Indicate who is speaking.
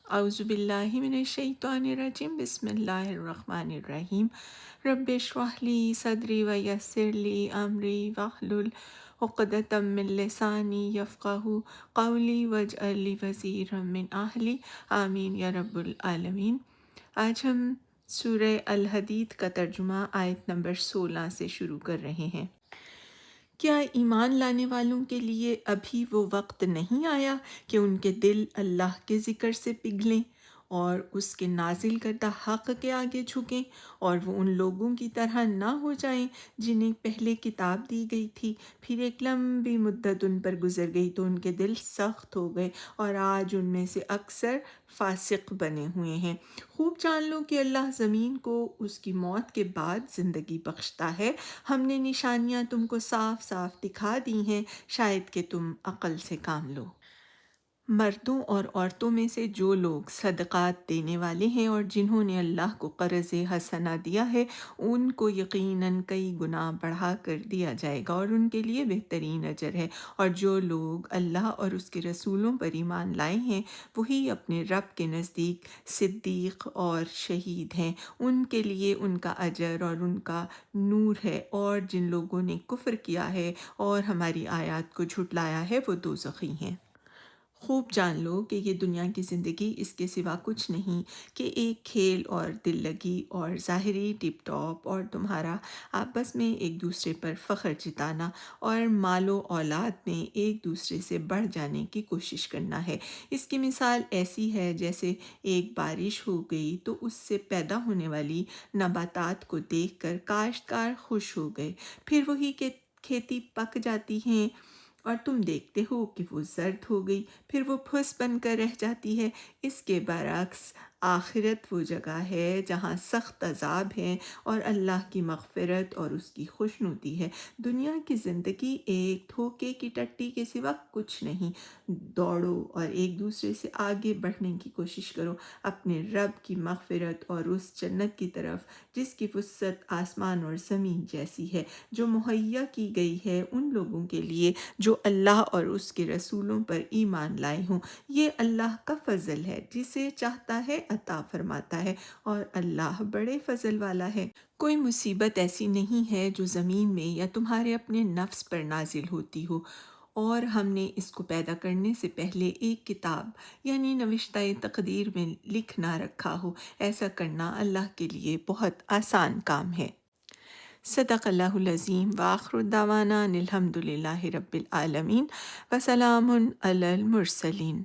Speaker 1: اعوذ باللہ من الشیطان الرجیم، بسم اللہ الرحمن الرحیم۔ رب اشرح لی صدری ویسر لی امری واحلل عقدۃ من لسانی یفقہوا قولی واجعل لی وزیرا من اہلی، آمین یا رب العالمین۔ آج ہم سورہ الحدید کا ترجمہ آیت نمبر 16 سے شروع کر رہے ہیں۔ کیا ایمان لانے والوں کے لیے ابھی وہ وقت نہیں آیا کہ ان کے دل اللہ کے ذکر سے پگھلیں اور اس کے نازل کردہ حق کے آگے جھکیں، اور وہ ان لوگوں کی طرح نہ ہو جائیں جنہیں پہلے کتاب دی گئی تھی، پھر ایک لمبی مدت ان پر گزر گئی تو ان کے دل سخت ہو گئے اور آج ان میں سے اکثر فاسق بنے ہوئے ہیں۔ خوب جان لو کہ اللہ زمین کو اس کی موت کے بعد زندگی بخشتا ہے۔ ہم نے نشانیاں تم کو صاف صاف دکھا دی ہیں، شاید کہ تم عقل سے کام لو۔ مردوں اور عورتوں میں سے جو لوگ صدقات دینے والے ہیں اور جنہوں نے اللہ کو قرض حسنہ دیا ہے، ان کو یقیناً کئی گنا بڑھا کر دیا جائے گا اور ان کے لیے بہترین اجر ہے۔ اور جو لوگ اللہ اور اس کے رسولوں پر ایمان لائے ہیں، وہی اپنے رب کے نزدیک صدیق اور شہید ہیں، ان کے لیے ان کا اجر اور ان کا نور ہے۔ اور جن لوگوں نے کفر کیا ہے اور ہماری آیات کو جھٹلایا ہے، وہ دوزخی ہیں۔ خوب جان لو کہ یہ دنیا کی زندگی اس کے سوا کچھ نہیں کہ ایک کھیل اور دل لگی اور ظاہری ٹپ ٹاپ، اور تمہارا آپس میں ایک دوسرے پر فخر جتانا اور مال و اولاد میں ایک دوسرے سے بڑھ جانے کی کوشش کرنا ہے۔ اس کی مثال ایسی ہے جیسے ایک بارش ہو گئی تو اس سے پیدا ہونے والی نباتات کو دیکھ کر کاشتکار خوش ہو گئے، پھر وہی کہ کھیتی پک جاتی ہیں اور تم دیکھتے ہو کہ وہ زرد ہو گئی، پھر وہ پھس بن کر رہ جاتی ہے۔ اس کے برعکس آخرت وہ جگہ ہے جہاں سخت عذاب ہے اور اللہ کی مغفرت اور اس کی خوشنودی ہے۔ دنیا کی زندگی ایک دھوکے کی ٹٹی کے سوا کچھ نہیں۔ دوڑو اور ایک دوسرے سے آگے بڑھنے کی کوشش کرو اپنے رب کی مغفرت اور اس جنت کی طرف جس کی وسعت آسمان اور زمین جیسی ہے، جو مہیا کی گئی ہے ان لوگوں کے لیے جو اللہ اور اس کے رسولوں پر ایمان لائے ہوں۔ یہ اللہ کا فضل ہے، جسے چاہتا ہے عطا فرماتا ہے، اور اللہ بڑے فضل والا ہے۔ کوئی مصیبت ایسی نہیں ہے جو زمین میں یا تمہارے اپنے نفس پر نازل ہوتی ہو اور ہم نے اس کو پیدا کرنے سے پہلے ایک کتاب یعنی نوشتہ تقدیر میں لکھ نہ رکھا ہو۔ ایسا کرنا اللہ کے لیے بہت آسان کام ہے۔ صدق اللہ العظیم، وآخر دعوانا ان الحمد للہ رب العالمین، وسلام علی المرسلین۔